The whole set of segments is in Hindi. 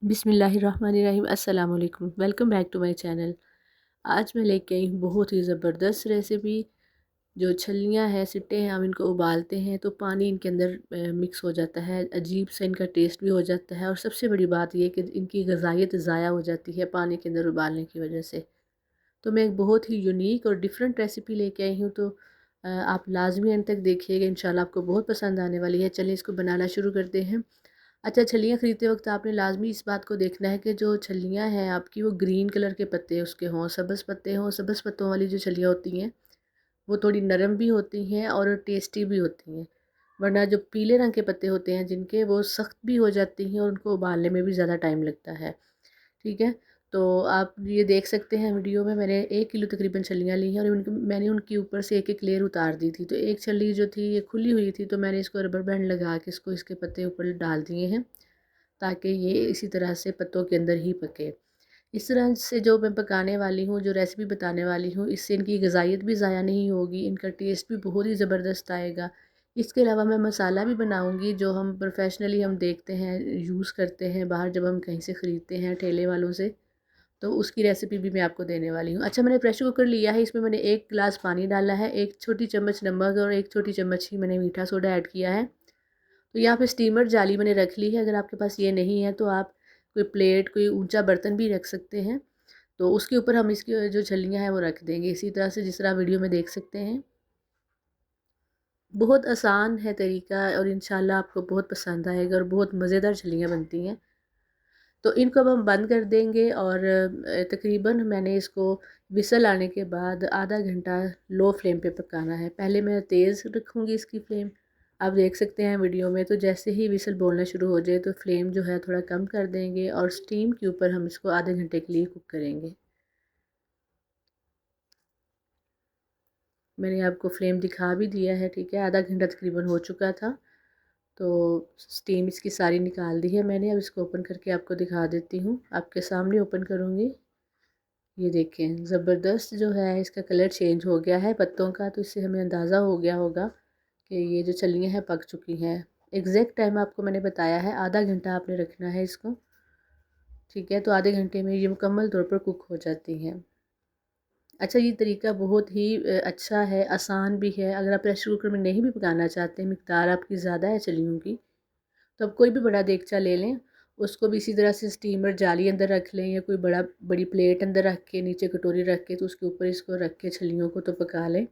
बिस्मिल्लाहिर्रहमानिर्रहीम। अस्सलाम वालेकुम। Welcome back to my channel. आज मैं लेके आई हूँ बहुत ही ज़बरदस्त रेसिपी। जो छलियाँ हैं, सिट्टे हैं, हम इनको उबालते हैं तो पानी इनके अंदर मिक्स हो जाता है, अजीब सा इनका टेस्ट भी हो जाता है और सबसे बड़ी बात ये कि इनकी ग़िज़ाइयत ज़ाया हो जाती है पानी के अंदर उबालने की वजह से। तो मैं एक बहुत ही यूनिक और डिफरेंट रेसिपी लेके आई हूँ, तो आप लाजमी एंड तक देखिएगा, इंशाल्लाह आपको बहुत पसंद आने वाली है। चलिए इसको बनाना शुरू करते हैं। अच्छा, छलियाँ ख़रीदते वक्त आपने लाजमी इस बात को देखना है कि जो छलियाँ हैं आपकी, वो ग्रीन कलर के पत्ते उसके हों, सब्ज़ पत्ते हों। सब्ज़ पत्तों वाली जो छलियाँ होती हैं वो थोड़ी नरम भी होती हैं और टेस्टी भी होती हैं। वरना जो पीले रंग के पत्ते होते हैं जिनके, वो सख्त भी हो जाती हैं और उनको उबालने में भी ज़्यादा टाइम लगता है। ठीक है, तो आप ये देख सकते हैं वीडियो में मैंने 1 किलो तकरीबन छलियाँ ली हैं और मैंने उनके ऊपर से एक एक लेयर उतार दी थी। तो एक छली जो थी ये खुली हुई थी, तो मैंने इसको रबर बैंड लगा के इसको इसके पत्ते ऊपर डाल दिए हैं ताकि ये इसी तरह से पत्तों के अंदर ही पके। इस तरह से जो मैं पकाने वाली हूँ, जो रेसिपी बताने वाली हूँ, इससे इनकी ग़िज़ाइयत भी ज़ाया नहीं होगी, इनका टेस्ट भी बहुत ही ज़बरदस्त आएगा। इसके अलावा मैं मसाला भी बनाऊँगी जो हम प्रोफेशनली हम देखते हैं, यूज़ करते हैं बाहर जब हम कहीं से ख़रीदते हैं ठेले वालों से, तो उसकी रेसिपी भी मैं आपको देने वाली हूँ। अच्छा, मैंने प्रेशर कुकर लिया है, इसमें मैंने 1 गिलास पानी डाला है, 1 छोटी चम्मच नमक और 1 छोटी चम्मच ही मैंने मीठा सोडा ऐड किया है। तो यहाँ पे स्टीमर जाली मैंने रख ली है। अगर आपके पास ये नहीं है तो आप कोई प्लेट, कोई ऊंचा बर्तन भी रख सकते हैं। तो उसके ऊपर हम इसकी जो छलियाँ हैं वो रख देंगे इसी तरह से, जिस तरह वीडियो में देख सकते हैं। बहुत आसान है तरीका और इंशाल्लाह आपको बहुत पसंद आएगा और बहुत मज़ेदार छलियाँ बनती हैं। तो इनको अब हम बंद कर देंगे और तकरीबन मैंने इसको विसल आने के बाद आधा घंटा लो फ्लेम पे पकाना है। पहले मैं तेज़ रखूँगी इसकी फ्लेम, आप देख सकते हैं वीडियो में। तो जैसे ही विसल बोलना शुरू हो जाए तो फ्लेम जो है थोड़ा कम कर देंगे और स्टीम के ऊपर हम इसको आधे घंटे के लिए कुक करेंगे। मैंने आपको फ्लेम दिखा भी दिया है, ठीक है। आधा घंटा तकरीबन हो चुका था, तो स्टीम इसकी सारी निकाल दी है मैंने। अब इसको ओपन करके आपको दिखा देती हूँ, आपके सामने ओपन करूँगी। ये देखें, ज़बरदस्त जो है इसका कलर चेंज हो गया है पत्तों का, तो इससे हमें अंदाज़ा हो गया होगा कि ये जो छलियाँ हैं पक चुकी हैं। एग्जैक्ट टाइम आपको मैंने बताया है, आधा घंटा आपने रखना है इसको, ठीक है। तो आधे घंटे में ये मुकम्मल तौर पर कुक हो जाती हैं। अच्छा, ये तरीका बहुत ही अच्छा है, आसान भी है। अगर आप प्रेशर कुकर में नहीं भी पकाना चाहते, मिकदार आपकी ज़्यादा है छलियों की, तो आप कोई भी बड़ा देगचा ले लें, उसको भी इसी तरह से स्टीमर जाली अंदर रख लें या कोई बड़ी प्लेट अंदर रख के, नीचे कटोरी रख के, तो उसके ऊपर इसको रख के छलियों को तो पका लें।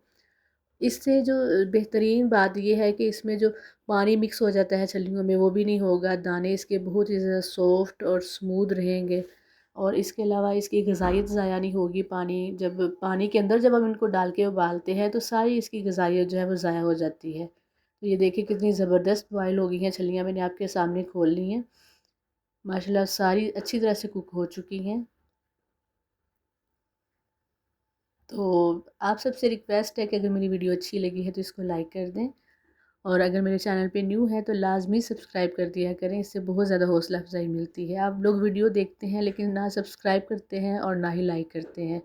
इससे जो बेहतरीन बात ये है कि इसमें जो पानी मिक्स हो जाता है छलियों में वो भी नहीं होगा, दाने इसके बहुत ही ज़्यादा सॉफ्ट और स्मूथ रहेंगे और इसके अलावा इसकी ग़िज़ाइयत ज़ाया नहीं होगी। पानी के अंदर जब हम इनको डाल के उबालते हैं तो सारी इसकी ग़िज़ाइयत जो है वो ज़ाया हो जाती है। तो ये देखिए कितनी ज़बरदस्त बॉयल हो गई हैं छलियाँ, मैंने आपके सामने खोल ली हैं। माशाल्लाह सारी अच्छी तरह से कुक हो चुकी हैं। तो आप सबसे रिक्वेस्ट है कि अगर मेरी वीडियो अच्छी लगी है तो इसको लाइक कर दें और अगर मेरे चैनल पे न्यू है तो लाजमी सब्सक्राइब कर दिया करें, इससे बहुत ज़्यादा हौसला अफजाई मिलती है। आप लोग वीडियो देखते हैं लेकिन ना सब्सक्राइब करते हैं और ना ही लाइक करते हैं,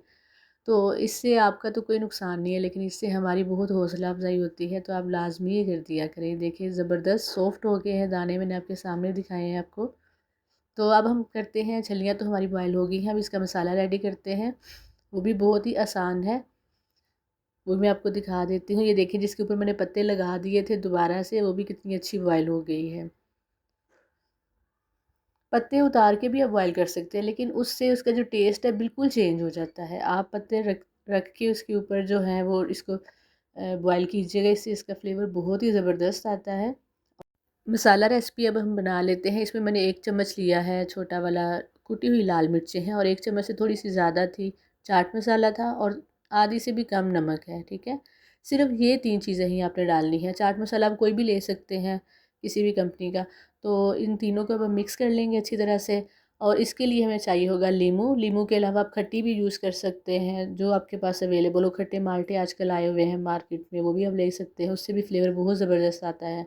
तो इससे आपका तो कोई नुकसान नहीं है लेकिन इससे हमारी बहुत हौसला अफजाई होती है। तो आप लाजमी ये कर दिया करें। देखिए ज़बरदस्त सॉफ्ट हो गए हैं दाने, मैंने आपके सामने दिखाए हैं आपको। तो अब हम करते हैं, छलियाँ तो हमारी बॉयल हो गई हैं, अब इसका मसाला रेडी करते हैं। वो भी बहुत ही आसान है, वो मैं आपको दिखा देती हूँ। ये देखिए जिसके ऊपर मैंने पत्ते लगा दिए थे दोबारा से, वो भी कितनी अच्छी बॉयल हो गई है। पत्ते उतार के भी आप बॉयल कर सकते हैं लेकिन उससे उसका जो टेस्ट है बिल्कुल चेंज हो जाता है। आप पत्ते रख रख के उसके ऊपर जो है वो इसको बॉयल कीजिएगा, इससे इसका फ्लेवर बहुत ही ज़बरदस्त आता है। मसाला रेसिपी अब हम बना लेते हैं। इसमें मैंने 1 चम्मच लिया है छोटा वाला, कुटी हुई लाल मिर्चें हैं और 1 चम्मच से थोड़ी सी ज़्यादा थी चाट मसाला था और आधी से भी कम नमक है, ठीक है। सिर्फ ये 3 चीज़ें ही आपने डालनी है। चाट मसाला आप कोई भी ले सकते हैं, किसी भी कंपनी का। तो इन तीनों को अब हम मिक्स कर लेंगे अच्छी तरह से और इसके लिए हमें चाहिए होगा लीमू। लीमू के अलावा आप खट्टी भी यूज़ कर सकते हैं, जो आपके पास अवेलेबल हो। खट्टे माल्टे आजकल आए हुए हैं मार्केट में, वो भी आप ले सकते हैं, उससे भी फ्लेवर बहुत ज़बरदस्त आता है।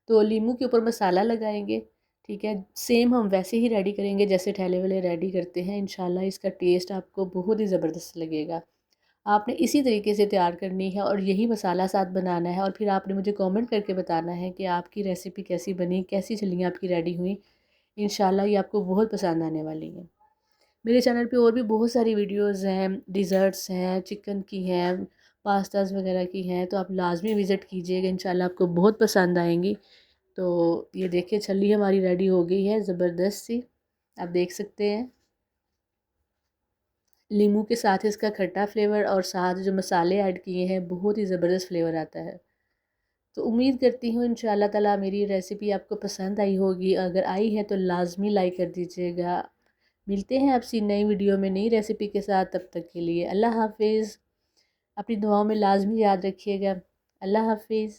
तो लीमू के ऊपर मसाला लगाएंगे, ठीक है। सेम हम वैसे ही रेडी करेंगे जैसे ठेले वाले रेडी करते हैं। इंशाल्लाह इसका टेस्ट आपको बहुत ही ज़बरदस्त लगेगा। आपने इसी तरीके से तैयार करनी है और यही मसाला साथ बनाना है और फिर आपने मुझे कमेंट करके बताना है कि आपकी रेसिपी कैसी बनी, कैसी छलियाँ आपकी रेडी हुई। इंशाल्लाह ये आपको बहुत पसंद आने वाली है। मेरे चैनल पे और भी बहुत सारी वीडियोस हैं, डिज़र्ट्स हैं, चिकन की हैं, पास्ताज वगैरह की हैं, तो आप लाजमी विज़िट कीजिएगा, इंशाल्लाह आपको बहुत पसंद आएंगी। तो ये देखिए छल्ली हमारी रेडी हो गई है ज़बरदस्त सी, आप देख सकते हैं। नींबू के साथ इसका खट्टा फ्लेवर और साथ जो मसाले ऐड किए हैं बहुत ही ज़बरदस्त फ्लेवर आता है। तो उम्मीद करती हूँ इंशाल्लाह ताला मेरी रेसिपी आपको पसंद आई होगी। अगर आई है तो लाजमी लाइक कर दीजिएगा। मिलते हैं आपसी नई वीडियो में नई रेसिपी के साथ, तब तक के लिए अल्लाह हाफिज़। अपनी दुआओं में लाजमी याद रखिएगा। अल्लाह हाफिज़।